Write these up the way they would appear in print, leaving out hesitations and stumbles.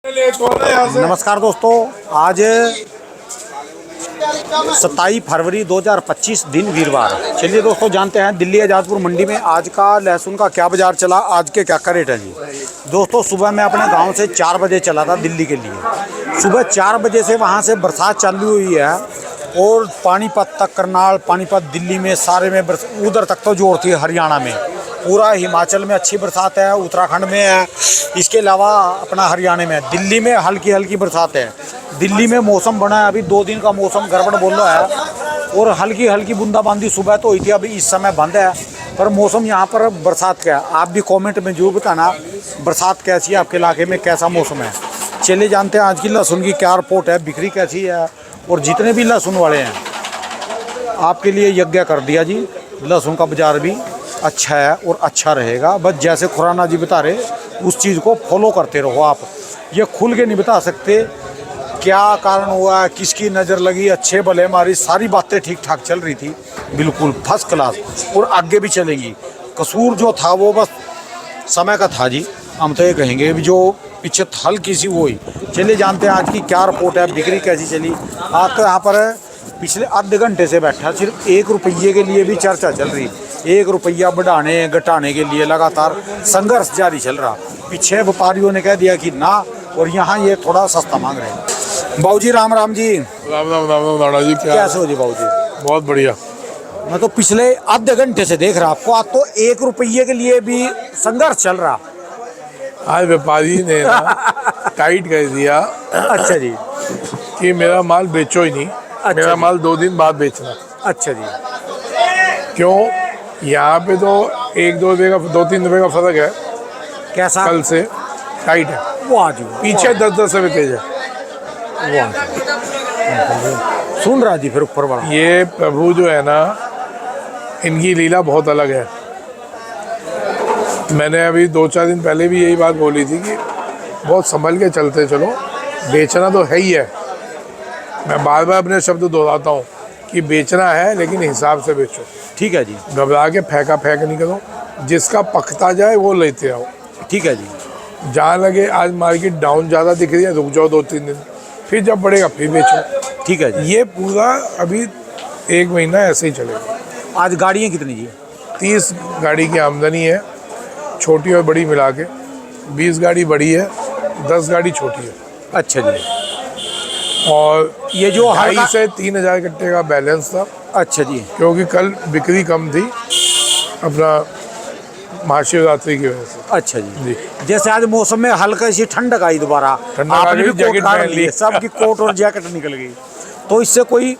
नमस्कार दोस्तों, आज 27 फरवरी 2025 दिन वीरवार। चलिए दोस्तों, जानते हैं दिल्ली आज़ादपुर मंडी में आज का लहसुन का क्या बाज़ार चला, आज के क्या रेट है जी। दोस्तों, सुबह मैं अपने गांव से 4 बजे चला था दिल्ली के लिए। सुबह 4 बजे से वहां से बरसात चालू हुई है और पानीपत तक, करनाल, पानीपत, दिल्ली में सारे में उधर तक तो जोर थी। हरियाणा में, पूरा हिमाचल में अच्छी बरसात है, उत्तराखंड में है, इसके अलावा अपना हरियाणा में है। दिल्ली में हल्की हल्की बरसात है। दिल्ली में मौसम बना है, अभी 2 दिन का मौसम गड़बड़ बोल रहा है और हल्की हल्की बूंदाबांदी सुबह तो हुई थी, अभी इस समय बंद है। पर मौसम यहाँ पर बरसात का है। आप भी कमेंट में जरूर बताना बरसात कैसी है, आपके इलाके में कैसा मौसम है। चलिए जानते हैं आज की लहसुन की क्या रिपोर्ट है, बिक्री कैसी है। और जितने भी लहसुन वाले हैं आपके लिए यज्ञ कर दिया जी। लहसुन का बाजार भी अच्छा है और अच्छा रहेगा। बस जैसे खुराना जी बता रहे उस चीज़ को फॉलो करते रहो। आप ये खुल के नहीं बता सकते क्या कारण हुआ, किसकी नज़र लगी, अच्छे भले हमारी सारी बातें ठीक ठाक चल रही थी, बिल्कुल फर्स्ट क्लास, और आगे भी चलेंगी। कसूर जो था वो बस समय का था जी। हम तो ये कहेंगे जो पीछे हल्की सी वो ही। चलिए जानते हैं आज की क्या रिपोर्ट है, बिक्री कैसी चली। आज तो यहाँ पर पिछले आधे घंटे से बैठा, सिर्फ 1 रुपये के लिए भी चर्चा चल रही। 1 रुपया बढ़ाने घटाने के लिए लगातार संघर्ष जारी चल रहा। पीछे व्यापारियों ने कह दिया कि ना, और यहाँ ये थोड़ा सस्ता मांग रहे हैं। बाबूजी राम राम जी। राम राम राम राम राणा जी, कैसे हो जी बाबूजी? बहुत बढ़िया। मैं तो पिछले आधे घंटे से देख रहा आपको। आज तो 1 रुपये के लिए भी संघर्ष चल रहा। आज व्यापारी ने ना टाइट कर दिया। अच्छा जी। कि मेरा माल बेचो ही नहीं। अच्छा मेरा जी। माल 2 दिन बाद बेचना। अच्छा जी। क्यों? यहाँ पे तो 1-2 रुपये का, 2-3 रुपये का फर्क है। कैसा? कल से टाइट है। वाह जी वाह। पीछे 10-10 रुपये तेज है। वाह जी। सुन रहा जी फिर ऊपर वाला। ये प्रभु जो है ना, इनकी लीला बहुत अलग है। मैंने अभी 2-4 दिन पहले भी यही बात बोली थी कि बहुत संभल के चलते चलो, बेचना तो है ही है। मैं बार बार अपने शब्द दोहराता हूँ कि बेचना है लेकिन हिसाब से बेचो। ठीक है जी। घबरा के फेंका फेंक नहीं करो, जिसका पकता जाए वो लेते आओ। ठीक है जी। जहाँ लगे आज मार्केट डाउन ज़्यादा दिख रही है, रुक जाओ 2-3 दिन, फिर जब बढ़ेगा फिर बेचो। ठीक है जी। ये पूरा अभी 1 महीना ऐसे ही चलेगा। आज गाड़ियाँ कितनी जी? 30 गाड़ी की आमदनी है, छोटी और बड़ी मिला के। 20 गाड़ी बड़ी है, 10 गाड़ी छोटी है। अच्छा जी। और ये जो 2,500 से 3,000 कट्टे का बैलेंस था। अच्छा जी। क्योंकि कल बिक्री कम थी अपना महाशिवरात्रि की वजह से। अच्छा जी। जैसे आज मौसम में हल्का सी ठंडक आई दोबारा, ठंडक आ आपने गई, भी कोट जैकेट काट पहन ली, ली। सबकी कोट और जैकेट निकल गई। तो इससे कोई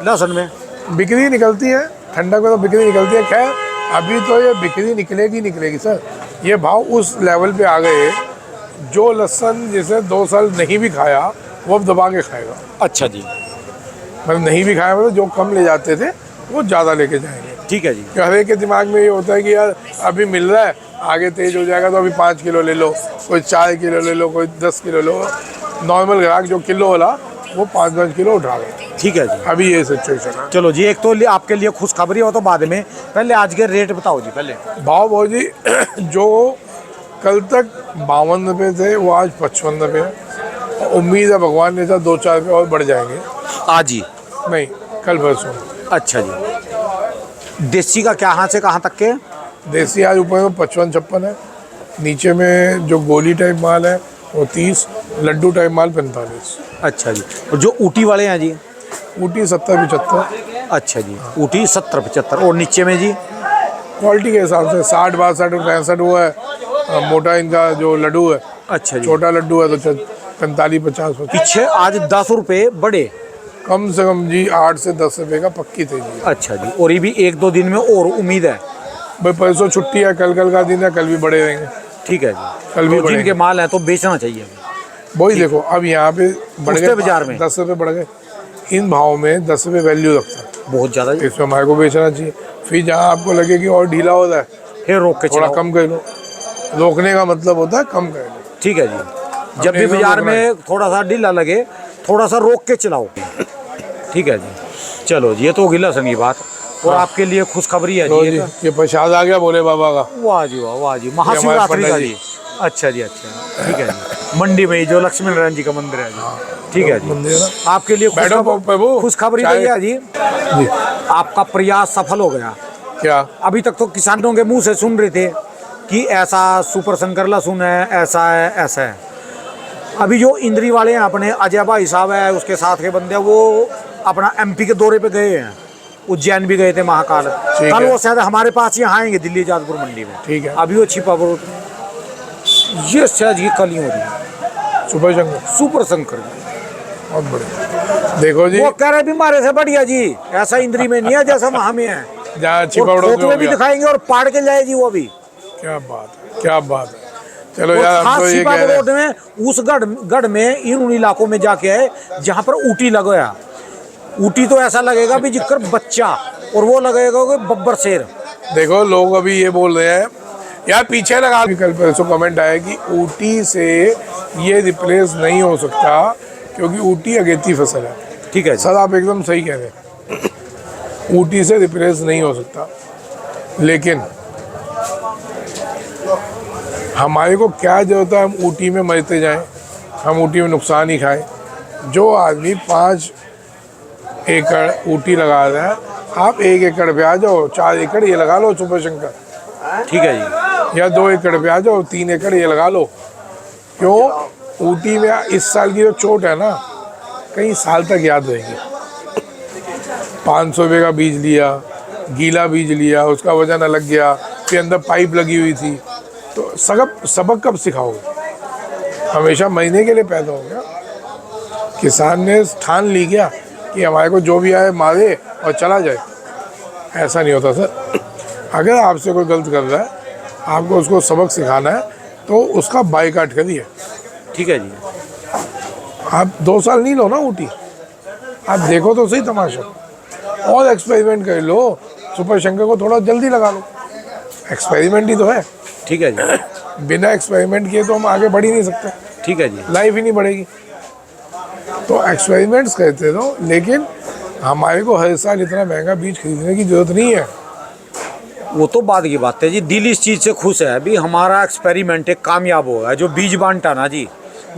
लहसुन में बिक्री निकलती है, ठंडक में तो बिक्री निकलती है। खैर अभी तो ये बिक्री निकलेगी सर। ये भाव उस लेवल पे आ गए, जो लहसुन जिसे 2 साल नहीं भी खाया वो अब दबा के खाएगा। अच्छा जी। मतलब नहीं भी खाया, मतलब जो कम ले जाते थे वो ज़्यादा लेके जाएंगे। ठीक है जी। हर एक के दिमाग में ये होता है कि यार अभी मिल रहा है, आगे तेज हो जाएगा तो अभी 5 किलो ले लो, कोई 4 किलो ले लो, कोई 10 किलो लो। नॉर्मल ग्राहक जो किलो वाला वो 5-10 किलो उठा रहा। ठीक है जी। अभी ये सिचुएशन है। चलो जी, एक तो आपके लिए खुशखबरी हो तो बाद में, पहले आज के रेट बताओ जी। पहले भाव भाव जी जो कल तक 52 रुपये थे वो आज 55 रुपये है। उम्मीद है भगवान ने 2-4 रुपये और बढ़ जाएंगे आज ही? नहीं, कल परसों। अच्छा जी। देसी का क्या, कहाँ से कहाँ तक के? देसी आज ऊपर में 55-56 है, नीचे में जो गोली टाइप माल है वो 30, लड्डू टाइप माल 45। अच्छा जी। और जो ऊटी वाले हैं जी? ऊटी 70-75। अच्छा जी। ऊटी 70-75। और नीचे में जी? क्वालिटी के हिसाब से 60-62 और 65 वो है। मोटा इनका जो लड्डू है। अच्छा जी। छोटा लड्डू है तो 45-50। पीछे आज 10 रुपये बढ़े कम से कम जी, 8 से 10 रुपये का पक्की तेजी। अच्छा जी। और ये भी 1-2 दिन में और उम्मीद है भाई, परसों छुट्टी है, कल का दिन है, कल भी बढ़े रहेंगे। ठीक है जी। कल भी तो बढ़ेंगे। जिनके माल है तो बेचना चाहिए। वही देखो, अब यहाँ पे बढ़ गए बाजार में 10 रुपये बढ़ गए। इन भाव में 10 रुपये वैल्यू रखता है, बहुत ज़्यादा जी। इसमें हमारे को बेचना चाहिए। फिर जहाँ आपको लगे कि और ढीला हो रहा है, फिर रोक के थोड़ा चलाओ। कम कर लो। रोकने का मतलब होता है कम कर लो। ठीक है जी। जब भी बाजार में थोड़ा सा ढीला लगे, थोड़ा सा रोक के चलाओ। ठीक है जी। चलो जी, ये तो होगी लहसुन की बात। और आपके लिए खुशखबरी है जी, ये प्रसाद आ गया भोले बाबा का। वाह जी वाह, वाह जी, महाशिवरात्रि का जी। अच्छा जी। अच्छा, ठीक है जी। मंडी में ही जो लक्ष्मी नारायण जी का मंदिर है जी। ठीक है जी, मंदिर है ना। आपके लिए बैठो बाबू, खुशखबरी चाय- भैया जी, जी आपका प्रयास सफल हो गया। क्या? अभी तक तो किसानों के मुंह से सुन रहे थे कि ऐसा सुपर शंकर लहसुन है, ऐसा है, ऐसा है। अभी जो इंद्री वाले हैं अपने अजय भाई साहब है, उसके साथ के बंदे, वो अपना एमपी के दौरे पे गए हैं, उज्जैन भी गए थे महाकाल। कल है। वो शायद हमारे पास यहाँ आएंगे दिल्ली जाजपुर मंडी में। ठीक है। अभी वो छिपा पड़ो, ये शायद ये कल ही हो रही है सुपर शंकर, सुपर शंकर। बहुत बढ़िया। देखो जी, वो कह रहे बीमारे से बढ़िया जी, ऐसा इंद्री में नहीं है जैसा वहां में है। जहाँ और छिपावड़ों फोटो में भी दिखाएंगे और पाड़ के जाए जी वो भी। क्या बात है, क्या बात है। चलो और यार, हम खास तो ये छिपा कह रहे रोड में उस गढ़ में इन इलाकों में जाके आए जहाँ पर ऊटी लगा। ऊटी तो ऐसा लगेगा भी जिक्र बच्चा, और वो लगेगा कि बब्बर शेर। देखो लोग अभी ये बोल रहे हैं यार पीछे लगा, कल परसों कमेंट आया कि ऊटी से ये रिप्लेस नहीं हो सकता क्योंकि ऊटी अगेती फसल है। ठीक है जी। सर आप एकदम सही कह रहे हैं, ऊटी से रिप्लेस नहीं हो सकता, लेकिन हमारे को क्या जरूरत है हम ऊटी में मरते जाएं, हम ऊटी में नुकसान ही खाएं। जो आदमी 5 एकड़ ऊटी लगा रहा है, आप 1 एकड़ पे आ जाओ, 4 एकड़ ये लगा लो सुपर शंकर, ठीक है जी। या 2 एकड़ पे आ जाओ, 3 एकड़ ये लगा लो। क्यों? ऊटी में इस साल की जो चोट है ना, कई साल तक याद रहेगी। 500 रुपये का बीज लिया, गीला बीज लिया, उसका वजन अलग गया, फिर अंदर पाइप लगी हुई थी, तो सबक कब सिखाओगे? हमेशा महीने के लिए पैदा हो गया। किसान ने ठान ली गया कि हमारे को जो भी आए मारे और चला जाए। ऐसा नहीं होता सर। अगर आपसे कोई गलत कर रहा है, आपको उसको सबक सिखाना है, तो उसका बाइकाट करिए। ठीक है जी। आप 2 साल नहीं लो ना ऊटी, आप देखो तो सही तमाशा, और एक्सपेरिमेंट कर लो। सुपर शंकर को थोड़ा जल्दी लगा लो, एक्सपेरिमेंट ही तो है। ठीक है जी। बिना एक्सपेरिमेंट किए तो हम आगे बढ़ ही नहीं सकते, ठीक है जी। लाइफ ही नहीं बढ़ेगी। तो एक्सपेरिमेंट्स करते रहो, लेकिन हमारे को हर साल इतना महंगा बीज खरीदने की जरूरत नहीं है। वो तो बाद की बात है जी, दिल इस चीज़ से खुश है अभी हमारा एक्सपेरिमेंट एक कामयाब हुआ है। जो बीज बांटा ना जी,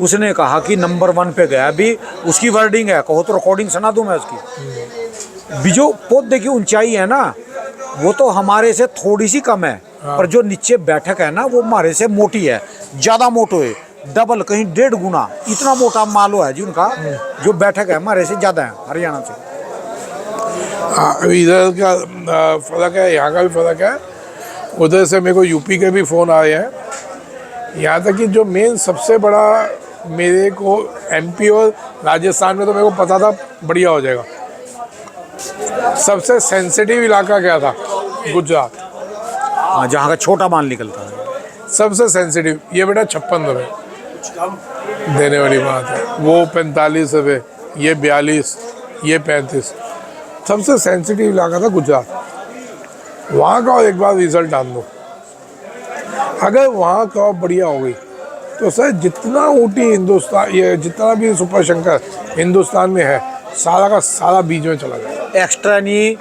उसने कहा कि नंबर 1 पे गया। अभी उसकी वर्डिंग है, कहो तो रिकॉर्डिंग सुना दूं मैं उसकी। बीजो पौधे की ऊंचाई है ना, वो तो हमारे से थोड़ी सी कम है, पर जो नीचे बैठक है ना, वो हमारे से मोटी है, ज़्यादा मोटो है, डबल कहीं 1.5 गुना इतना मोटा मालो है जी उनका। जो बैठक है हमारे से ज़्यादा है, हरियाणा से। इधर का फ़र्क है, यहाँ का भी फ़र्क है। उधर से मेरे को यूपी के भी फ़ोन आए हैं। यहाँ तक कि जो मेन सबसे बड़ा मेरे को एमपी और राजस्थान में तो मेरे को पता था बढ़िया हो जाएगा। सबसे सेंसिटिव इलाका क्या था? गुजरात। हाँ, जहाँ का छोटा माल निकलता है। सबसे सेंसिटिव ये बेटा 56 रुपये देने वाली बात है, वो 45 रुपये, ये 42, ये 35। सबसे सेंसिटिव इलाका था गुजरात। वहाँ का और एक बार रिजल्ट डाल दो, अगर वहाँ क्रॉप बढ़िया हो गई तो सर जितना ऊटी हिंदुस्तान, ये जितना भी सुपर शंकर हिंदुस्तान में है, सारा का सारा बीज में चला जाएगा। एक्स्ट्रा नहीं,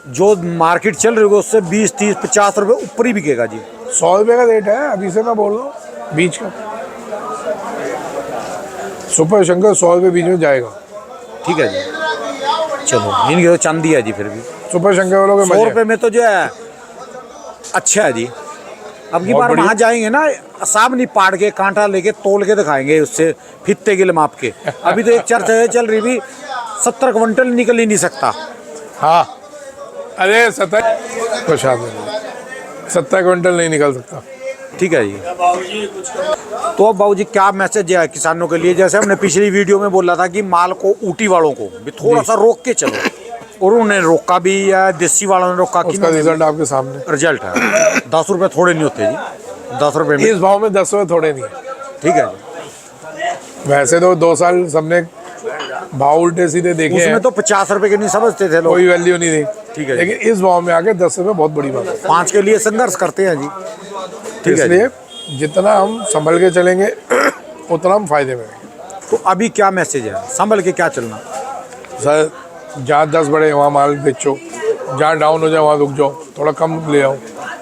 जो मार्केट चल रही है उससे 20, 30, 50 रुपये ऊपर ही बिकेगा जी। 100 रुपये का रेट है अभी से, मैं बोल रहा हूँ बीज का। सुपर शंकर 100 रुपये बीज में जाएगा। ठीक है जी। चलो, इनकी तो चांदी है जी। फिर भी सुपर शंकर वालों के 100 मजे। रुपये में तो जो है अच्छा है जी। अब की बहुत बार बढ़िया। वहाँ जाएंगे ना, साहब नहीं पाड़ के कांटा लेके तोल के दिखाएंगे, उससे फित्ते गिल माप के। अभी तो एक चर्चा चल रही भी 70 क्विंटल निकल ही नहीं सकता। हाँ, अरे 70 क्विंटल नहीं निकल सकता। ठीक है जी। तो अब बाबूजी क्या मैसेज है किसानों के लिए? जैसे हमने पिछली वीडियो में बोला था कि माल को ऊटी वालों को भी थोड़ा सा रोक के चलो, और उन्होंने रोका भी, या देसी वालों ने रोका। उसका रिजल्ट आपके सामने रिजल्ट है। 10 रुपये थोड़े नहीं होते जी, 10 रुपये में। इस भाव में 10 रुपये थोड़े नहीं है। ठीक है जी। वैसे तो 2 साल सबने भाव उल्टे सीधे देखे हैं, उसमें तो 50 रुपये के नहीं समझते थे लोग, कोई वैल्यू नहीं थी। ठीक है। लेकिन इस भाव में आके 10 रुपये बहुत बड़ी बात है। 5 के लिए संघर्ष करते हैं जी। ठीक है। इसलिए जितना हम संभल के चलेंगे उतना हम फायदे में रहेंगे। तो अभी क्या मैसेज है, संभल के क्या चलना? सर जहाँ 10 बढ़े वहाँ माल बेचो, जहाँ डाउन हो जाए वहाँ रुक जाओ, थोड़ा कम ले आओ।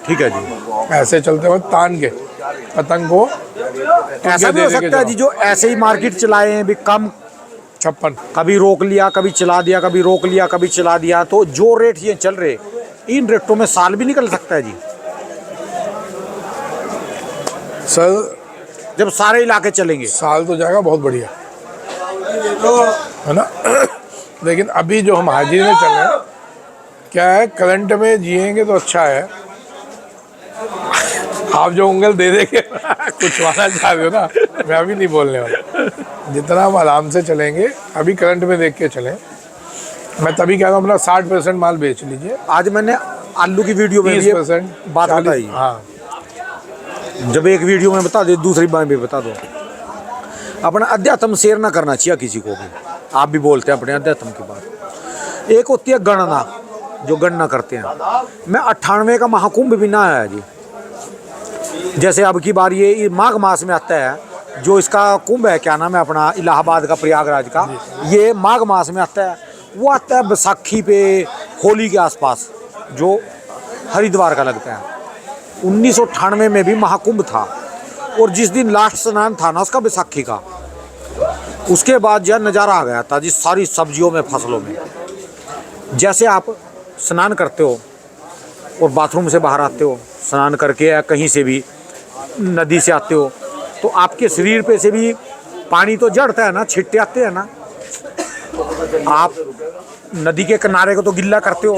ठीक है जी। ऐसे चलते हुए तान के पतंग को ऐसा भी हो सकता है जी जो ऐसे ही मार्केट चलाए हैं भी कम 56। कभी रोक लिया कभी चला दिया कभी रोक लिया कभी चला दिया, तो जो रेट ये चल रहे इन रेटों में साल भी निकल सकता है जी सर जब सारे इलाके चलेंगे। साल तो जाएगा बहुत बढ़िया, है ना। लेकिन अभी जो हम हाजिर में चल रहे हैं, क्या है, करंट में जिएंगे तो अच्छा है। आप जो उंगल दे देंगे कुछ वाला चाह रहे हो ना, मैं अभी नहीं बोलने वाला। जितना हम आराम से चलेंगे, अभी करंट में देख के चलें। मैं तभी कह रहा हूँ अपना 60% माल बेच लीजिए। आज मैंने आलू की वीडियो में भी 30% बात बताई। हाँ, जब एक वीडियो में बता दे दूसरी बार भी बता दो। अपना अध्यात्म शेयर ना करना चाहिए किसी को भी। आप भी बोलते हैं अपने अध्यात्म की बात। एक होती है गणना, जो गणना करते हैं। मैं 98 का महाकुंभ भी ना आया जी। जैसे अब की बार ये माघ मास में आता है, जो इसका कुंभ है, क्या नाम है अपना, इलाहाबाद का, प्रयागराज का, ये माघ मास में आता है। वो आता है बैसाखी पे, होली के आसपास, जो हरिद्वार का लगता है। 1998 में भी महाकुंभ था, और जिस दिन लास्ट स्नान था ना उसका, बैसाखी का, उसके बाद यह नज़ारा आ गया था जिस सारी सब्जियों में, फसलों में। जैसे आप स्नान करते हो और बाथरूम से बाहर आते हो, स्नान करके या कहीं से भी नदी से आते हो, तो आपके शरीर पे से भी पानी तो जड़ता है ना, छिट्टे आते हैं ना। आप नदी के किनारे को तो गिल्ला करते हो,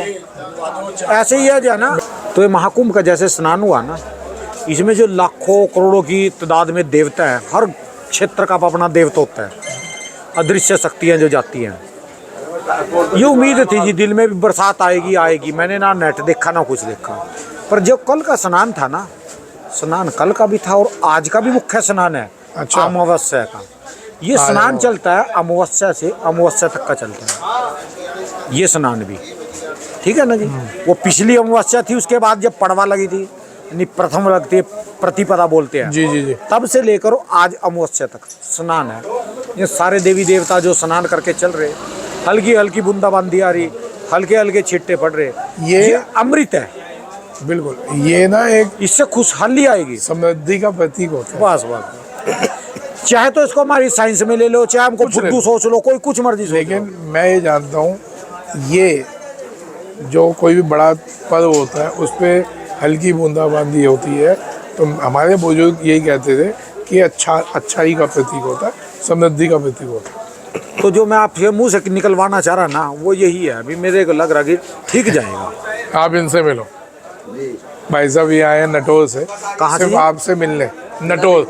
ऐसे ही है जो है ना। तो ये महाकुंभ का जैसे स्नान हुआ ना, इसमें जो लाखों करोड़ों की तादाद में देवता है, हर क्षेत्र का अपना देवता होता है, अदृश्य शक्तियाँ जो जाती हैं। ये उम्मीद थी जी दिल में भी बरसात आएगी आएगी। मैंने ना नेट देखा ना कुछ देखा, पर जो कल का स्नान था ना, स्नान कल का भी था और आज का भी मुख्य स्नान है। अच्छा। अमावस्या का ये स्नान चलता है, अमावस्या से अमावस्या तक का चलता है ये स्नान भी, ठीक है ना जी। वो पिछली अमावस्या थी, उसके बाद जब पड़वा लगी थी, यानी प्रथम लगती है, प्रतिपदा बोलते हैं, जी जी जी, तब से लेकर आज अमावस्या तक स्नान है। ये सारे देवी देवता जो स्नान करके चल रहे, हल्की हल्की बूंदाबांदी आ रही, हल्के हल्के छिट्टे पड़ रहे, ये अमृत है बिल्कुल। ये ना एक इससे खुशहाली आएगी, समृद्धि का प्रतीक होता है। बस बस। चाहे तो इसको हमारी साइंस में ले लो, चाहे हमको फुद्दू सोच लो, कोई कुछ मर्जी सोच लो। लेकिन मैं ये जानता हूँ, ये जो कोई भी बड़ा पर्व होता है उस पर हल्की बूंदाबांदी होती है, तो हमारे बुजुर्ग यही कहते थे कि अच्छाई का प्रतीक होता है, समृद्धि का प्रतीक होता है। तो जो मैं आपके मुंह से निकलवाना चाह रहा ना, वो यही है। अभी मेरे को लग रहा कि ठीक जाएगा। आप इनसे मिलो, भाई साहब ये आए हैं नटोर से। कहाँ से? सिर्फ आपसे मिलने। नटोर।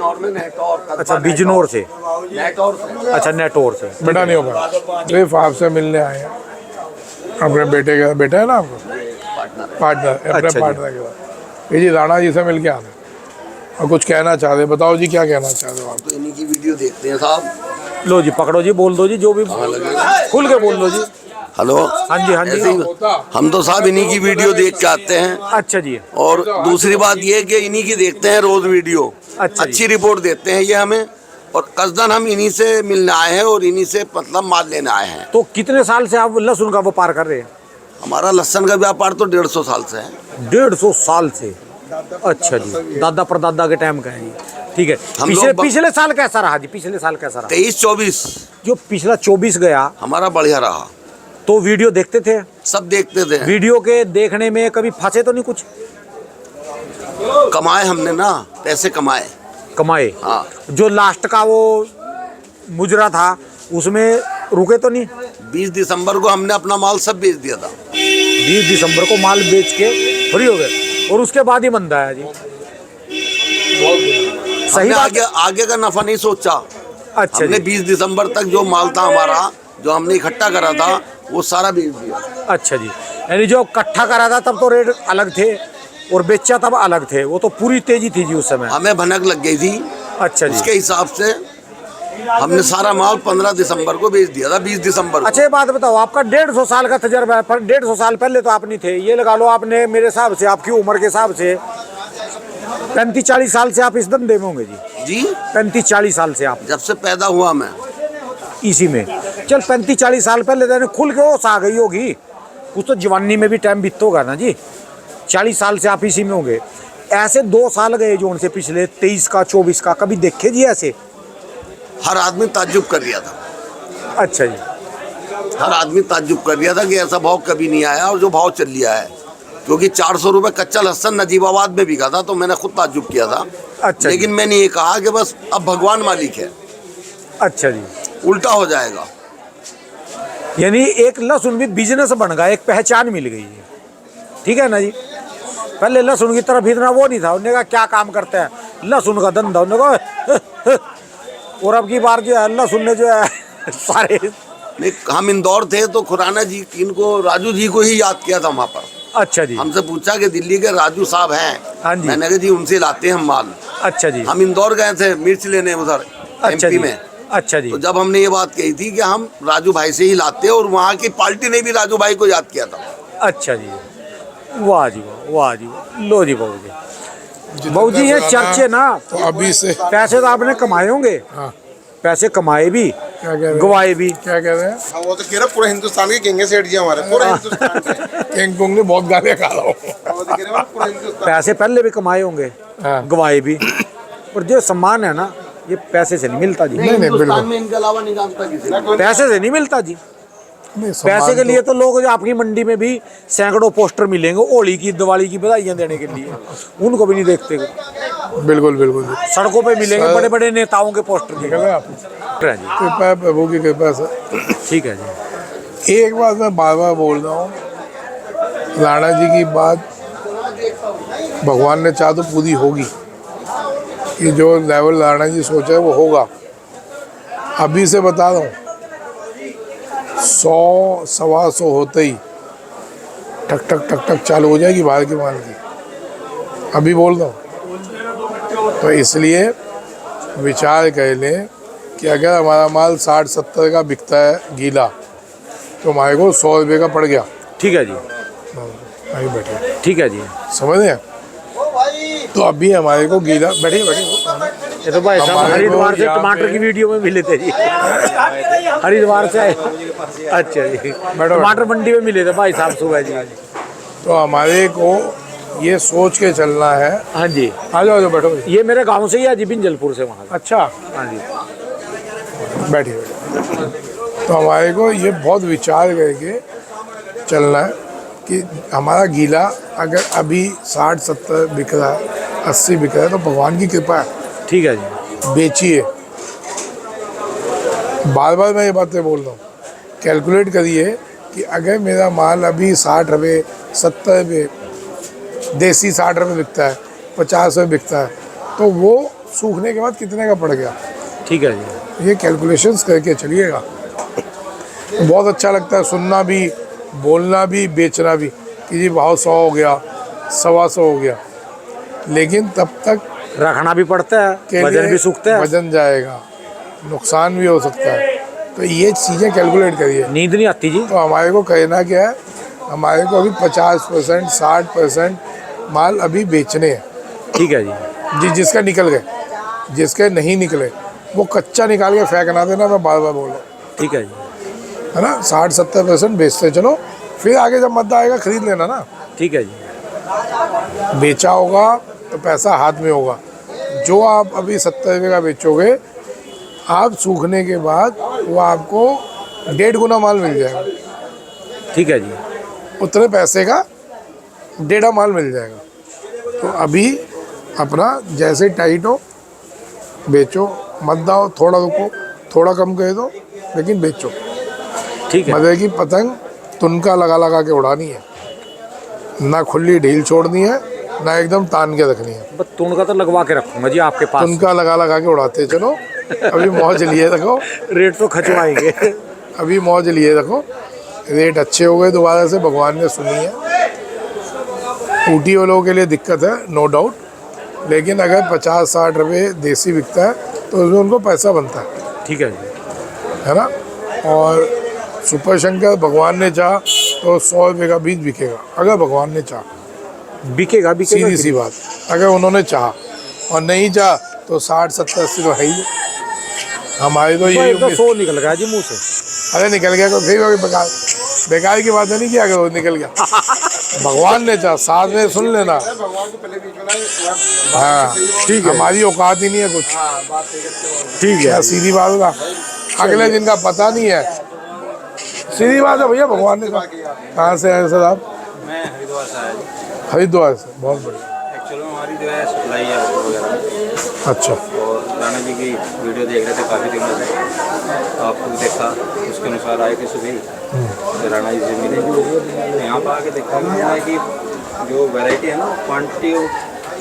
अच्छा, बिजनौर से। अच्छा, नेटोर से। बेटा नहीं होगा, सिर्फ आपसे मिलने आए हैं। अपने बेटे का, बेटा है ना आपको, पार्टनर, अपने अच्छा पार्टनर के साथ। ये जी राणा जी से मिल के आना और कुछ कहना चाह रहे, बताओ जी क्या कहना चाह रहे हो आप? तो इन्हीं की वीडियो देखते हैं साहब। लो जी, पकड़ो जी, बोल दो जी, जो भी खुल के बोल दो जी। हेलो। हाँ जी, हाँ जी। ऐसे ही हम तो साहब इन्हीं की वीडियो देख के आते हैं। अच्छा जी। और दूसरी बात ये कि इन्हीं की देखते हैं रोज वीडियो। अच्छा जी। अच्छी रिपोर्ट देते हैं ये हमें, और कसदन हम इन्हीं से मिलने आए हैं और इन्हीं से मतलब माल लेने आए हैं। तो कितने साल से आप लहसुन का व्यापार कर रहे हैं? हमारा लहसुन का व्यापार तो 150 साल से है। 150 साल से? अच्छा जी, दादा परदादा के टाइम का है जी। ठीक है। हम पिछले लोग पिछले साल कैसा रहा जी? पिछले साल कैसा रहा? 23-24 जो पिछला 24 गया, हमारा बढ़िया रहा। तो वीडियो देखते थे? सब देखते थे। वीडियो के देखने में कभी फंसे तो नहीं कुछ? कमाए हमने ना, पैसे कमाए। कमाए? हाँ। जो लास्ट का वो मुजरा था उसमें रुके तो नहीं? 20 दिसंबर को हमने अपना माल सब बेच दिया था। 20 दिसंबर को माल बेच के फ्री हो गए, और उसके बाद ही मंदा है जी। सही हमने बात। आगे का नफा नहीं सोचा। अच्छा हमने जी। 20 दिसंबर तक जो माल था हमारा, जो हमने इकट्ठा करा था, वो सारा बेच दिया। अच्छा जी, यानी जो इकट्ठा करा था तब तो रेट अलग थे और बेचा तब अलग थे, वो तो पूरी तेजी थी जी उस समय। हमें भनक लग गई थी। अच्छा जी। उसके हिसाब से हमने सारा माल 15 दिसंबर को बेच दिया था, 20 दिसंबर को। अच्छा, ये बात बताओ, आपका 150 साल का तजर्बा है, पर 150 साल पहले तो आप नहीं थे। ये लगा लो आपने, मेरे हिसाब से, आपकी उम्र के हिसाब से 35-40 साल से आप इस धंधे में होंगे जी। जी, 35-40 साल से आप जब से पैदा हुआ मैं इसी में। चल 35-40 साल पहले तो खुल के होश आ गई होगी, कुछ तो जवानी में भी टाइम बीतता होगा ना जी। 40 साल से आप इसी में होंगे। ऐसे 2 साल गए जो उनसे पिछले 23 का 24 का, कभी देखे जी ऐसे? हर आदमी ताज्जुब कर रहा था, अच्छा जी। हर आदमी ताज्जुब कर रहा था कि ऐसा भाव कभी नहीं आया और जो भाव चल लिया है, क्योंकि 400 रुपये कच्चा लहसन नजीबाबाद में बिका था, तो मैंने खुद ताज्जुब किया था। अच्छा लेकिन मैंने ये कहा कि बस अब भगवान मालिक है, अच्छा जी। उल्टा हो जाएगा। यानी एक लहसुन भी बिजनेस बन गया, एक पहचान मिल गई है, ठीक है ना जी। पहले लहसुन की तरफ इतना वो नहीं था, उन्होंने कहा क्या काम करता है, लहसुन का धंधा, उन्होंने कहा और अब की बार जो है लहसुन ने जो है सारे। नहीं, हम इंदौर थे तो खुराना जी, इनको राजू जी को ही याद किया था वहाँ पर। अच्छा जी। हमसे पूछा कि दिल्ली के राजू साहब हाँ हैं, जी। मैंने कहा जी उनसे लाते हैं हम माल। अच्छा जी। हम इंदौर गए थे मिर्च लेने उधर अच्छा एमपी जी। में। अच्छा जी। तो जब हमने ये बात कही थी कि हम राजू भाई से ही लाते हैं, और वहाँ की पार्टी ने भी राजू भाई को याद किया था। अच्छा जी, वाह जी वाह, वाह जी वाह। लो जी बहू जी, बहू जी ये चर्चे ना, तो अभी से पैसे तो आपने कमाए होंगे। हाँ। पैसे कमाए भी, क्या कह रहे हैं? गवाए भी। क्या कह रहे हैं? हाँ, वो तो कह रहा पूरा हिंदुस्तान के किंग है सेठ जी हमारे, पूरा हिंदुस्तान के। किंग कोंग ने बहुत गालियाँ खा रहा हूँ। वो तो कह रहे पूरा हिंदुस्तान। पैसे पहले भी कमाए होंगे, हाँ। गवाए भी, और जो सम्मान है ना ये पैसे से नहीं मिलता जी। नहीं, हिंदुस्तान बिल्कुल। में इनके अलावा नहीं जानता किसी को। पैसे से नहीं मिलता जी। नहीं, पैसे सम्मान के लिए तो लोग जो आपकी मंडी में भी सैकड़ों पोस्टर मिलेंगे होली की, दिवाली की बधाइयाँ देने के लिए, उनको भी नहीं देखते। बिल्कुल बिल्कुल सड़कों पे मिलेंगे बड़े बड़े नेताओं के पोस्टर ठीक है आप जी। कृपा है, प्रभु की कृपा से। ठीक है जी। एक बात मैं बार बार बोल रहा हूँ, राणा जी की बात भगवान ने चाहा तो पूरी होगी, कि जो लेवल राणा जी सोचा है वो होगा। अभी से बता रहा हूँ, 100 सवा 100 होते ही ठक ठक ठक ठक चालू हो जाएगी बाहर के माल की। अभी बोल रहा हूँ, तो इसलिए विचार कर लें कि अगर हमारा माल 60-70 का बिकता है गीला, तो हमारे को 100 रुपये का पड़ गया। ठीक है जी। आगे बैठे, ठीक है जी। समझ रहे हैं? तो अभी हमारे को गीला, बैठिए बैठिए। ये तो भाई साहब हमारे को हरिद्वार से यहाँ टमाटर पे- की वीडियो में मिले थे जी। हरिद्वार से आए। अच्छा जी, टमाटर मंडी में मिले थे भाई साहब सुबह जी। तो हमारे को ये सोच के चलना है। हाँ जी, आ जाओ बैठो। ये मेरे गांव से ही है जी, बिंजलपुर से वहाँ। अच्छा, हाँ जी। बैठिए। तो हमारे को ये बहुत विचार करके चलना है कि हमारा गीला अगर अभी 60-70 बिक रहा है, 80 बिक रहा है, तो भगवान की कृपा है, ठीक है जी। बेचिए। बार बार मैं ये बातें बोल रहा हूँ, कैलकुलेट करिए कि अगर मेरा माल अभी 60 रुपये 70 रुपये देसी 60 रुपये बिकता है, 50 रुपये बिकता है, तो वो सूखने के बाद कितने का पड़ गया, ठीक है जी। ये कैलकुलेशंस करके चलिएगा। बहुत अच्छा लगता है सुनना भी, बोलना भी, बेचना भी कि जी भाव 100 हो गया, 125 हो गया, लेकिन तब तक रखना भी पड़ता है, के वजन लिए भी सूखता है, वजन जाएगा, नुकसान भी हो सकता है। तो ये चीज़ें कैलकुलेट करिए। नींद नहीं आती जी। तो हमारे को कहना क्या है, हमारे को अभी 50% 60% माल अभी बेचने हैं। ठीक है जी। जिसका निकल गए, जिसके नहीं निकले वो कच्चा निकाल के फेंकना देना, मैं बार बार बोल रहा हूँ, ठीक है जी। है ना। 60-70% बेचते चलो, फिर आगे जब मद्दा आएगा खरीद लेना ना। ठीक है जी। बेचा होगा तो पैसा हाथ में होगा। जो आप अभी 70 रुपये का बेचोगे, आप सूखने के बाद वो आपको 1.5 गुना माल मिल जाएगा। ठीक है जी। उतने पैसे का 1.5 माल मिल जाएगा। तो अभी अपना जैसे टाइट हो बेचो, मत दाओ, थोड़ा रुको, थोड़ा कम कर दो, लेकिन बेचो। ठीक है। मजे की पतंग तुनका लगा लगा के उड़ानी है, ना खुली ढील छोड़नी है, ना एकदम तान के रखनी है। बस तुनका तो लगवा के रखूंगा जी आपके पास। तुनका लगा लगा के उड़ाते चलो। अभी मौज लिए रखो, रेट तो खचवाएंगे। अभी मौज लिए रखो। रेट अच्छे हो गए दोबारा से, भगवान ने सुनी है। ऊटी वालों के लिए दिक्कत है, नो डाउट, लेकिन अगर 50-60 रुपये देसी बिकता है तो उसमें उनको पैसा बनता है, ठीक है जी। है ना। और सुपर शंकर भगवान ने चाहा तो 100 रुपये का बीज बिकेगा, अगर भगवान ने चाहा। बिकेगा, बिकेगा। सीधी सी बात, अगर उन्होंने चाहा, और नहीं चाहा तो 60-70-80 तो है ही। हमारी तो ये तो 100 निकल गया जी मुँह से। अरे निकल गया तो फिर बेकार। बेकार की बातें नहीं किया करो, निकल गया। भगवान ने चाहा, साथ में सुन लेना। भगवान को पहले बीच में ना हाँ ठीक है। हमारी औकात ही नहीं है कुछ। ठीक है। क्या सीधी बात होगा, अगले दिन का पता नहीं है। सीधी बात है भैया, भगवान ने कहा। कहाँ से आए सर आप? मैं हरिद्वार से आया जी। हरिद्वार से, बहुत बढ़िया। एक्चुअली में हमारी जो है सप्लाई है वगैरह, अच्छा, और राणा जी की वीडियो देख रहे थे काफ़ी दिनों से, आपको भी देखा, उसके अनुसार आए थे सुबह, तो राणा जी से मिले। तो यहाँ पर आके देखा है कि जो वैरायटी है ना, क्वान्टिटी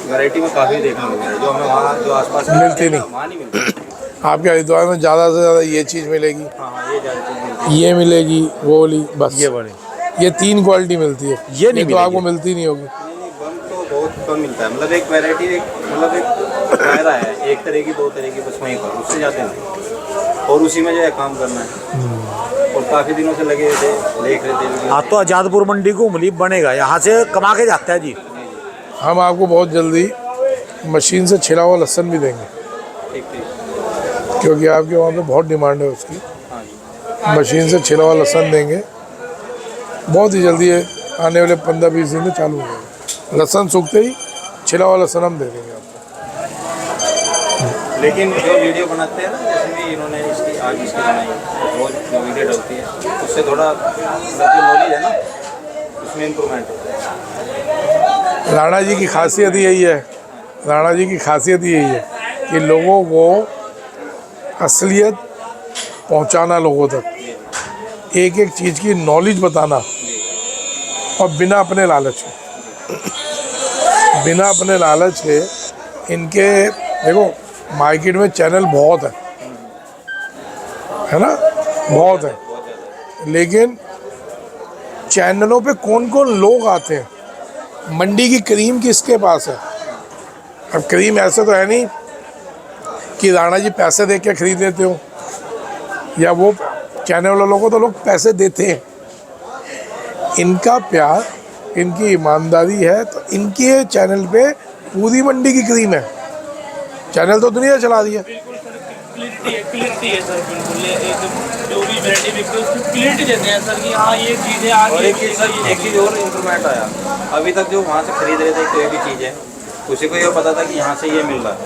वैरायटी में काफ़ी देखने को मिला, जो हमें वहाँ जो आसपास मिलती नहीं। वहाँ नहीं मिलती। आपके हरिद्वार में ज़्यादा से ज़्यादा ये चीज़ मिलेगी, हाँ ये ज़्यादा चीज़ मिलती ये मिलेगी, वो वाली, बस ये बड़े ये 3 क्वालिटी मिलती है। ये नहीं तो आपको मिलेगी। मिलती नहीं होगी। है। नहीं बम तो बहुत कम मिलता है, मतलब एक वैरायटी, मतलब एक दायरा है, एक तरह की 2 तरह की, बस वहीं पर, उससे ज़्यादा नहीं, और उसी में जो है काम करना है। और काफ़ी दिनों से लगे हुए थे, देख रहे थे वीडियो। आज तो आजादपुर मंडी घूम ली, बनेगा यहाँ से कमा के जाता है जी। हम आपको बहुत जल्दी मशीन से छिला हुआ लहसुन भी देंगे, ठीक ठीक। क्योंकि आपके वहाँ पे बहुत डिमांड है उसकी। हाँ जी। मशीन से छिला हुआ लहसुन देंगे बहुत ही जल्दी है, आने वाले 15-20 दिन में चालू हो जाएगा। लहसुन सूखते ही छिला हुआ लहसुन हम दे देंगे आपको। लेकिन जो वीडियो बनाते हैं ना, जैसे भी इन्होंने इसकी आज इसकी बनाई, रोज जो वीडियो डलती है, उससे थोड़ा मतलब जो नॉलेज है ना, उसमें इम्प्रूवमेंट होता है। राणा जी की खासियत यही है, राणा जी की खासियत यही है कि लोगों को असलियत पहुंचाना, लोगों तक एक एक चीज़ की नॉलेज बताना, और बिना अपने लालच के, बिना अपने लालच के। इनके देखो मार्केट में चैनल बहुत है ना, बहुत है, लेकिन चैनलों पे कौन कौन लोग आते हैं, मंडी की क्रीम किसके पास है? अब क्रीम ऐसे तो है नहीं कि राणा जी पैसे दे के खरीद लेते हो, या वो चैनल वालों को तो लोग पैसे देते हैं। इनका प्यार, इनकी ईमानदारी है, तो इनके चैनल पे पूरी मंडी की क्रीम है। चैनल तो दुनिया चला दी है। क्लियरिटी है सर, बिल्कुल। ये एक जो भी वैरायटी बिकती है उसकी क्लियरिटी देते हैं सर कि हाँ ये चीज़ है, और आगे एक चीज़ और इम्प्रूवमेंट आया, अभी तक जो वहाँ से खरीद रहे थे कोई भी चीज़ है, उसी को ये पता था कि यहाँ से ये मिल रहा है,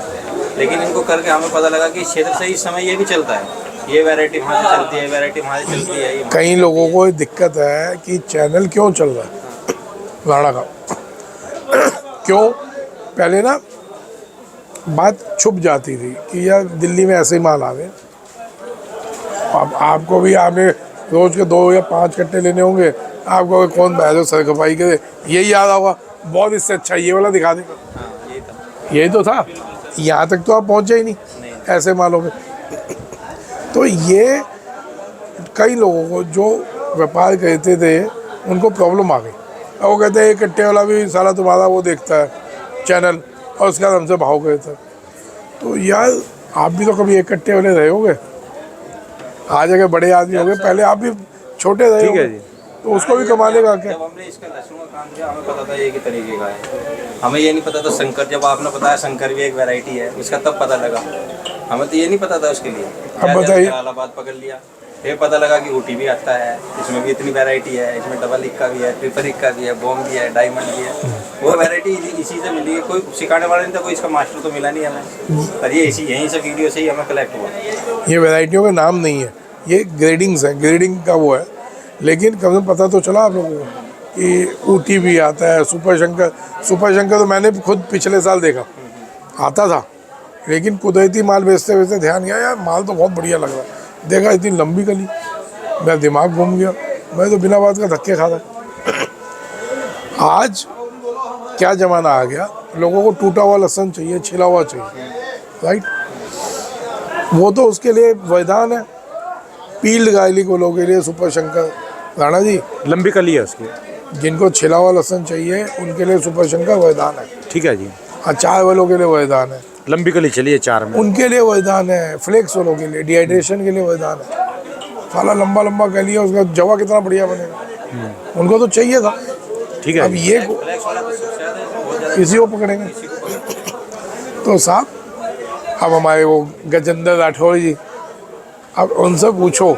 लेकिन इनको करके हमें पता लगा कि क्षेत्र से इस समय ये भी चलता है, ये वैरायटी वहाँ से चलती है, वैरायटी वहाँ से चलती है। कई लोगों को ये दिक्कत है कि चैनल क्यों चल रहा है राणा का। क्यों? पहले ना बात छुप जाती थी कि यार दिल्ली में ऐसे ही माल आ गए। अब आपको भी, आपने रोज के 2 या 5 कट्टे लेने होंगे, आपको कौन बैठो सर खपाई करे, यही याद होगा, बहुत इससे अच्छा ये वाला दिखा देगा। हाँ यही था। यही तो था, यहाँ तक तो आप पहुँचे ही नहीं ऐसे मालों में। तो ये कई लोगों को जो व्यापार करते थे उनको प्रॉब्लम आ गई। अब वो कहते हैं ये कट्टे वाला भी साला तुम्हारा वो देखता है चैनल, और उसके बाद हमसे भाव करता है। तो यार आप भी तो कभी एक कट्टे वाले रहे होगे, आज अगर बड़े आदमी हो गए, पहले आप भी छोटे रहे होगे, तो उसको भी कमाने का क्या। जब हमने इसका लहसुन का काम किया, हमें पता था ये किस तरीके का है, हमें ये नहीं पता था शंकर, जब आपने बताया शंकर भी एक वैरायटी है, उसका तब पता लगा, हमें तो ये नहीं पता था उसके लिए। अब बताइए, जलालाबाद पकड़ लिया, फिर पता लगा कि ऊटी भी आता है, इसमें भी इतनी वैरायटी है, इसमें डबल इक्का भी है, ट्रिपल इक्का भी है, बॉम भी है, डायमंड भी है। वो वैरायटी इसी से मिली है, कोई सिखाने वाला नहीं था, कोई इसका मास्टर तो मिला नहीं हमें, और ये इसी यहीं से वीडियो से ही हमें कलेक्ट हुआ। ये वैरायटियों का नाम नहीं है, ये ग्रेडिंग्स है, ग्रेडिंग का वो है। लेकिन कम से कम पता तो चला आप लोगों को कि ऊटी भी आता है, सुपर शंकर तो मैंने खुद पिछले साल देखा, आता था, लेकिन कुदरती माल बेचते बेचते ध्यान गया यार माल तो बहुत बढ़िया लग रहा है, देखा इतनी लंबी कली, मेरा दिमाग घूम गया, मैं तो बिना बात का धक्के खा था। आज क्या ज़माना आ गया, लोगों को टूटा हुआ लहसुन चाहिए, छिला हुआ चाहिए, राइट। वो तो उसके लिए वैधान है, पील्ड गायली को लोगों के लिए सुपर शंकर। राणा जी लंबी कली है उसकी, जिनको छिला हुआ लहसुन चाहिए उनके लिए सुपर शंकर वैधान है। ठीक है जी। अचार वालों के लिए वैधान है, लंबी कली चलिए 4 में, उनके लिए वैधान है। फ्लेक्स वालों के लिए, डिहाइड्रेशन के लिए वैधान है। साला लंबा लंबा कह लिया, उसका जवा कितना बढ़िया बनेगा, उनको तो चाहिए था। ठीक है। अब ये किसी को पकड़ेंगे तो साहब, अब हमारे वो गजेंद्र राठौर जी, अब उनसे पूछो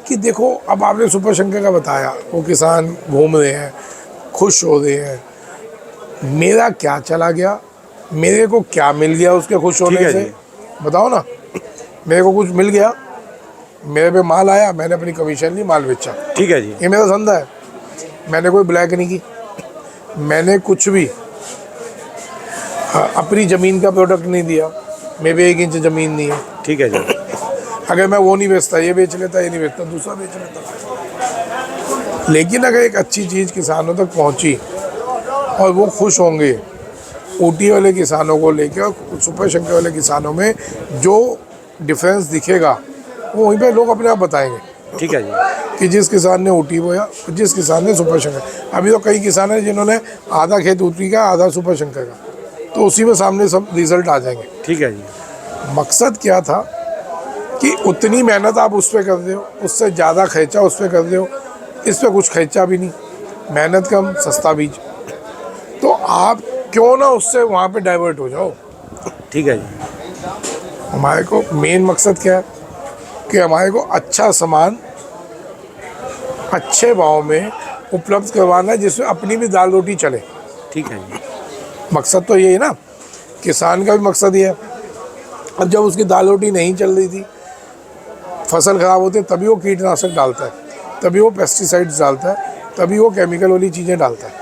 कि देखो अब आपने सुपर शंकर का बताया, वो किसान घूम रहे हैं, खुश हो रहे हैं, मेरा क्या चला गया, मेरे को क्या मिल गया उसके खुश ठीक होने है से, जी। बताओ ना। मेरे को कुछ मिल गया, मेरे पे माल आया, मैंने अपनी कमीशन ली, माल बेचा, ठीक है जी। ये मेरा धंधा है। मैंने कोई ब्लैक नहीं की, मैंने कुछ भी अपनी ज़मीन का प्रोडक्ट नहीं दिया, मेरे पे 1 इंच ज़मीन नहीं है। ठीक है जी। अगर मैं वो नहीं बेचता, ये बेच लेता, ये नहीं बेचता, दूसरा बेच लेता। लेकिन अगर एक अच्छी चीज़ किसानों तक पहुंची और वो खुश होंगे, ऊटी वाले किसानों को लेकर और सुपर शंकर वाले किसानों में जो डिफरेंस दिखेगा, वो वहीं पे लोग अपने आप बताएंगे ठीक है जी। कि जिस किसान ने ऊटी बोया, जिस किसान ने सुपर शंकर। अभी तो कई किसान हैं जिन्होंने आधा खेत ऊटी का, आधा सुपर शंकर का, तो उसी में सामने सब रिजल्ट आ जाएंगे। ठीक है जी। मकसद क्या था कि उतनी मेहनत आप उस पर कर रहे हो, उससे ज़्यादा खर्चा उस पर कर रहे हो, इस पर कुछ खर्चा भी नहीं, मेहनत कम, सस्ता बीज, तो आप क्यों ना उससे वहाँ पे डाइवर्ट हो जाओ। ठीक है जी। हमारे को मेन मकसद क्या है कि हमारे को अच्छा सामान अच्छे भाव में उपलब्ध करवाना है, जिसमें अपनी भी दाल रोटी चले। ठीक है जी। मकसद तो यही है ना, किसान का भी मकसद ये है। अब जब उसकी दाल रोटी नहीं चल रही थी, फसल ख़राब होती है, तभी वो कीटनाशक डालता है, तभी वो पेस्टिसाइड्स डालता है, तभी वो केमिकल वाली चीज़ें डालता है।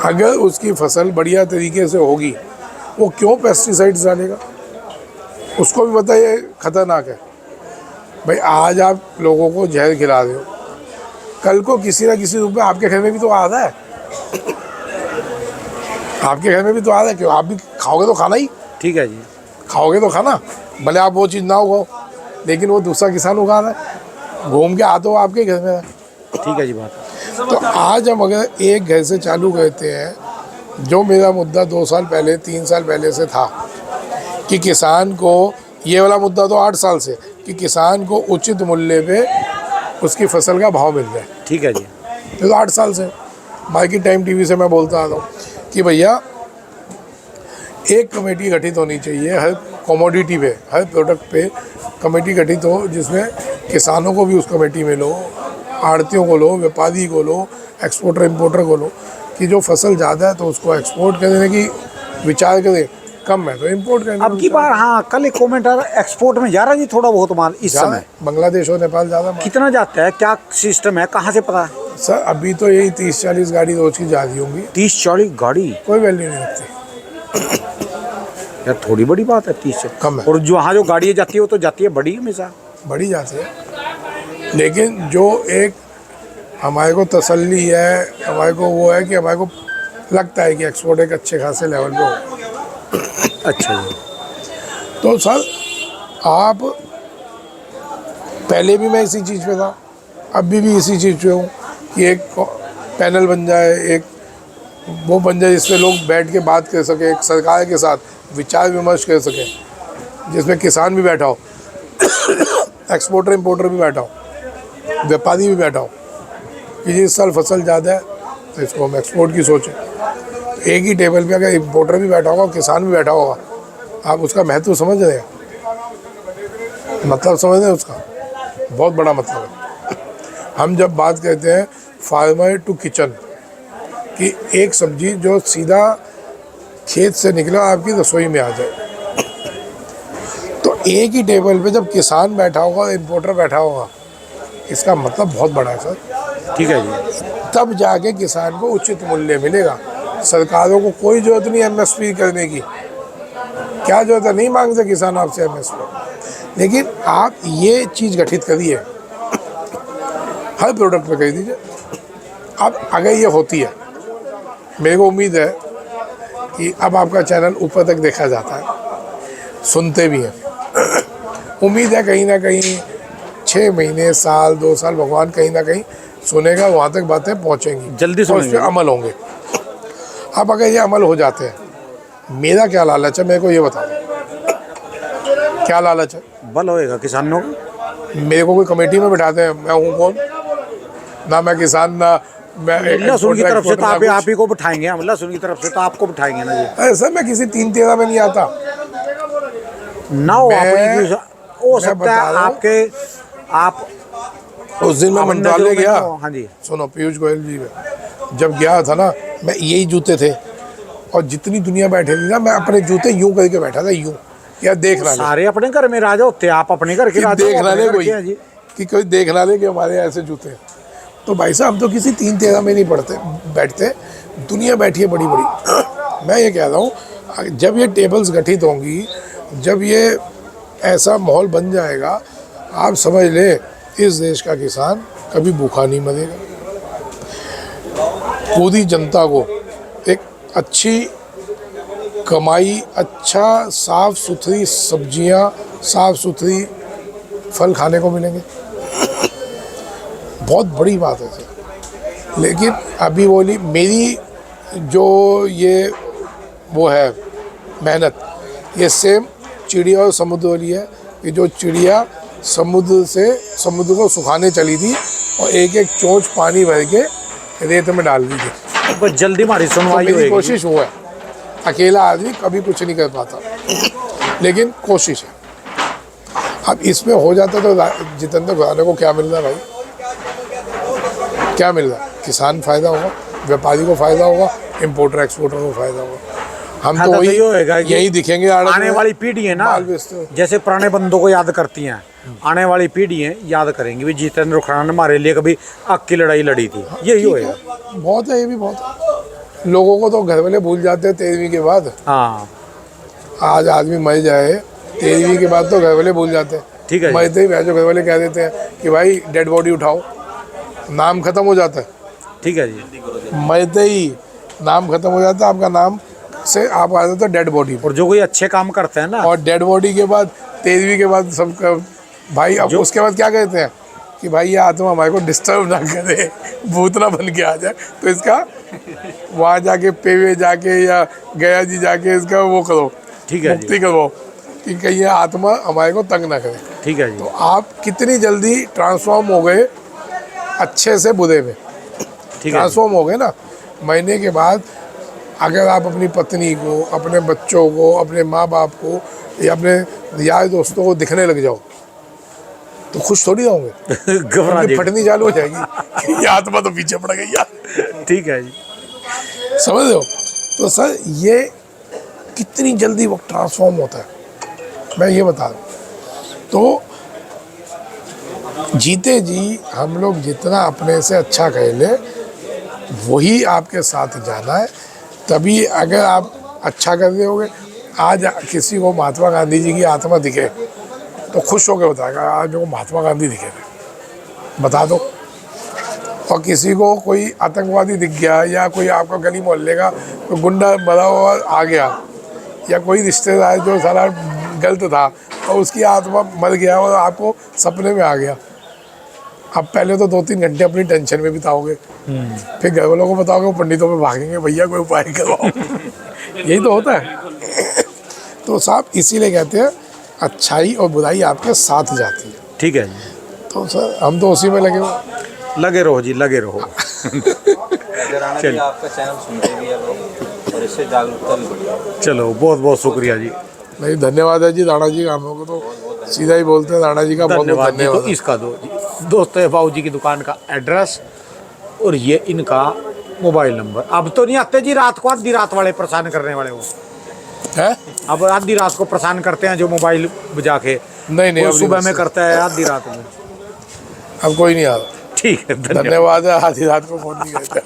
अगर उसकी फसल बढ़िया तरीके से होगी, वो क्यों पेस्टिसाइड्स डालेगा? उसको भी पता है ये खतरनाक है। भाई आज आप लोगों को जहर खिला रहे हो, कल को किसी ना किसी रूप में आपके घर में भी तो आ रहा है, आपके घर में भी तो आ रहा है, क्यों? आप भी खाओगे तो खाना ही, ठीक है जी। खाओगे तो खाना, भले आप वो चीज़ ना उगाओ, लेकिन वो दूसरा किसान उगा रहा है, घूम के आता हो आपके घर में। ठीक है जी बात। तो आज हम अगर एक घर से चालू करते हैं, जो मेरा मुद्दा 2 साल पहले 3 साल पहले से था कि किसान को, ये वाला मुद्दा तो 8 साल से, कि किसान को उचित मूल्य पे उसकी फसल का भाव मिल जाए। ठीक है जी। ये तो 8 साल से मार्केट टाइम टीवी से मैं बोलता आ रहा हूँ कि भैया एक कमेटी गठित होनी चाहिए हर कमोडिटी पे, हर प्रोडक्ट पे कमेटी गठित हो, जिसमें किसानों को भी उस कमेटी में लो, आड़तियों को लो, व्यापारी को लो, एक्सपोर्टर इम्पोर्टर को लो, कि जो फसल ज़्यादा है तो उसको एक्सपोर्ट करने की विचार करें, कम है तो इम्पोर्ट करने अब की बार हाँ, कल एक कमेंट आ रहा, एक्सपोर्ट में जा रहा जी थोड़ा बहुत माल इस समय। बांग्लादेश और नेपाल ज़्यादा। कितना जाता है, क्या सिस्टम है, कहाँ से पता है? सर अभी तो यही 30-40 गाड़ी रोज की जा रही होंगी। 30-40 गाड़ी? कोई वैल्यू नहीं रखती यार, थोड़ी बड़ी बात है 30 से कम है। और जो वहाँ जो गाड़ियाँ जाती है वो तो जाती है बड़ी हमेशा, बढ़ी जाती है, लेकिन जो एक हमारे को तसल्ली है, हमारे को वो है कि हमारे को लगता है कि एक्सपोर्ट एक अच्छे खासे लेवल पे हो। अच्छा जी। तो सर आप पहले भी मैं इसी चीज़ पे था, अभी भी इसी चीज़ पे हूँ कि एक पैनल बन जाए, एक वो बन जाए जिसमें लोग बैठ के बात कर सके, एक सरकार के साथ विचार विमर्श कर सके, जिसमें किसान भी बैठा हो, एक्सपोर्टर इम्पोर्टर भी बैठा हो, व्यापारी भी बैठा हो, कि जिस साल फसल ज़्यादा है तो इसको हम एक्सपोर्ट की सोचें। एक ही टेबल पे अगर इम्पोर्टर भी बैठा होगा, किसान भी बैठा होगा, आप उसका महत्व समझ रहे हैं, मतलब समझ रहे हैं उसका, बहुत बड़ा मतलब है। हम जब बात करते हैं फार्मर टू किचन, कि एक सब्जी जो सीधा खेत से निकला आपकी रसोई में आ जाए, तो एक ही टेबल पे जब किसान बैठा होगा और इम्पोर्टर बैठा होगा, इसका मतलब बहुत बड़ा है सर। ठीक है जी। तब जाके किसान को उचित मूल्य मिलेगा। सरकारों को कोई ज़रूरत नहीं एमएसपी करने की, क्या ज़रूरत है, नहीं मांगते किसान आपसे एमएसपी, लेकिन आप ये चीज़ गठित करिए, हर प्रोडक्ट पे कर दीजिए। अब अगर ये होती है, मेरे को उम्मीद है कि अब आपका चैनल ऊपर तक देखा जाता है, सुनते भी हैं, उम्मीद है कहीं ना कहीं 6 महीने, साल, 2 साल, भगवान कहीं ना कहीं सुनेगा, वहाँ तक बातें पहुँचेंगी, जल्दी और उस सुनेंगे। पर अमल होंगे। अब अगर ये अमल हो जाते हैं, मेरा क्या लालच है, मेरे को ये बता दो क्या लालच है। बल होएगा किसानों को। मेरे को कोई कमेटी में बैठाते हैं, मैं हूँ कौन? ना मैं किसान, ना मैं लहसुन की तरफ से तो एक्सपोर्टर, आप ही को बिठाएंगे, हम लहसुन की तरफ से तो आपको बिठाएंगे ना जी। अरे सर मैं किसी 3-13 में नहीं आता। ना हो मैं अपनी, हो मैं सकता बता है रहा हूँ। आपके, आप उस दिन मैं अपने मंत्रालय नजरों में गया, तो- हाँ जी। सुनो पीयूष गोयल जी का जब गया था ना, मैं यही जूते थे और जितनी दुनिया बैठे थी ना, मैं अपने जूते यूं करके बैठा था, यूं, या देख ना ले, सारे अपने घर में राजा होते हैं, आप अपने घर के कि राजा हो, देख ना अपने ले घर कोई, के हैं जी। कि कोई देख ना ले कि हमारे ऐसे जूते हैं। तो भाई साहब हम तो किसी 3-13 में नहीं बैठते, दुनिया बैठी है बड़ी बड़ी। मैं ये कह रहा हूँ जब ये टेबल्स गठित होंगी, जब ये ऐसा माहौल बन जाएगा, आप समझ ले इस देश का किसान कभी भूखा नहीं मरेगा। पूरी जनता को एक अच्छी कमाई, अच्छा साफ सुथरी सब्जियां, साफ सुथरी फल खाने को मिलेंगे। बहुत बड़ी बात है सर। लेकिन अभी बोली मेरी जो ये वो है मेहनत, ये सेम चिड़िया और समुद्र वाली है कि जो चिड़िया समुद्र को सुखाने चली थी और एक एक चोंच पानी भर के रेत में डाल दी थी। बस जल्दी हमारी तो सुनवाई मेरी होगी। कोशिश वो है, अकेला आदमी कभी कुछ नहीं कर पाता, लेकिन कोशिश है। अब इसमें हो जाता तो जितेंद्र घराने को क्या मिल रहा है भाई? क्या मिल रहा है? किसान फायदा होगा, व्यापारी को फायदा होगा, इंपोर्टर एक्सपोर्टर को फायदा होगा। हम हाँ, तो तो वही ये होएगा कि यही दिखेंगे आने वाली पीढ़ी है ना, माल बेचते हुए। जैसे पुराने बंदों को याद करती हैं, आने वाली पीढ़ी है याद करेंगी भी जितेंद्र खड़ा ने हमारे लिए कभी हक की लड़ाई लड़ी थी। यही होएगा। बहुत है, ये भी बहुत है। लोगों को तो घर वाले भूल जाते हैं 13वीं के बाद। हाँ आज आदमी मर जाए 13वीं के बाद तो घर वाले भूल जाते हैं। ठीक है जी। मरते ही भैंसों घर वाले कह देते हैं कि भाई डेड बॉडी उठाओ, नाम खत्म हो जाता है। ठीक है जी। मरते ही नाम खत्म हो जाता है, आपका नाम से आप आ जाते हो डेड बॉडी पर। और जो कोई अच्छे काम करते हैं ना, और डेड बॉडी के बाद 13वीं के बाद सबका भाई, अब उसके बाद क्या कहते हैं कि भाई ये आत्मा हमारे को डिस्टर्ब ना करे, भूत ना बन के आ जाए, तो इसका वहाँ जाके पेवे जाके या गया जी जाके इसका वो करो, ठीक है मुक्ति जी। करो कि कहीं ये आत्मा हमारे को तंग ना करे। ठीक है जी। तो आप कितनी जल्दी ट्रांसफॉर्म हो गए अच्छे से बुरे में, ठीक है जी। ट्रांसफॉर्म हो गए ना। महीने के बाद अगर आप अपनी पत्नी को, अपने बच्चों को, अपने माँ बाप को या अपने यार दोस्तों को दिखने लग जाओ तो खुश थोड़ी होंगे, घबरा उनकी जी। फटनी चालू हो जाएगी कि ये आत्मा तो पीछे पड़ गई यार। ठीक है जी। समझ रहे हो? तो सर ये कितनी जल्दी वो ट्रांसफॉर्म होता है, मैं ये बता रहा हूँ। तो जीते जी हम लोग जितना अपने से अच्छा कह ले वही आपके साथ जाना है। तभी अगर आप अच्छा कर रहे होगे, आज किसी को महात्मा गांधी जी की आत्मा दिखे तो खुश होकर बताएगा आज मेरे को महात्मा गांधी दिखे थे, बता दो। और किसी को कोई आतंकवादी दिख गया या कोई आपका गली मोहल्ले का कोई गुंडा बना हुआ आ गया या कोई रिश्तेदार जो सारा गलत था और उसकी आत्मा मर गया और आपको सपने में आ गया, अब पहले तो 2-3 घंटे अपनी टेंशन में बिताओगे, फिर घर वालों को बताओगे, पंडितों में भागेंगे भैया कोई उपाय करवाओ। यही तो होता है। तो साहब इसीलिए कहते हैं अच्छाई और बुराई आपके साथ जाती है। ठीक है जी। तो सर हम तो उसी में लगे हुए। लगे रहो जी, लगे रहो। राणा जी आपका चैनल सुनते भी है लोग और इससे जागरूकता भी बढ़ी है। चलो बहुत बहुत शुक्रिया जी। नहीं धन्यवाद है जी राणा जी का, हम लोग को तो सीधा ही बोलते हैं राणा जी का बहुत बहुत धन्यवाद जी। तो धन्यवाद। इसका दो जी दोस्तों, बाबू जी की दुकान का एड्रेस और ये इनका मोबाइल नंबर। अब तो नहीं आते जी रात को, आधी रात वाले परेशान करने वाले वो है अब आधी रात को परेशान करते हैं जो मोबाइल बजा के। नहीं कोई अब नहीं सुबह बस। में करता है, आधी रात में। अब कोई नहीं आ रहा। ठीक है, धन्यवाद। धन्यवाद है, आधी रात को फोन नहीं करते।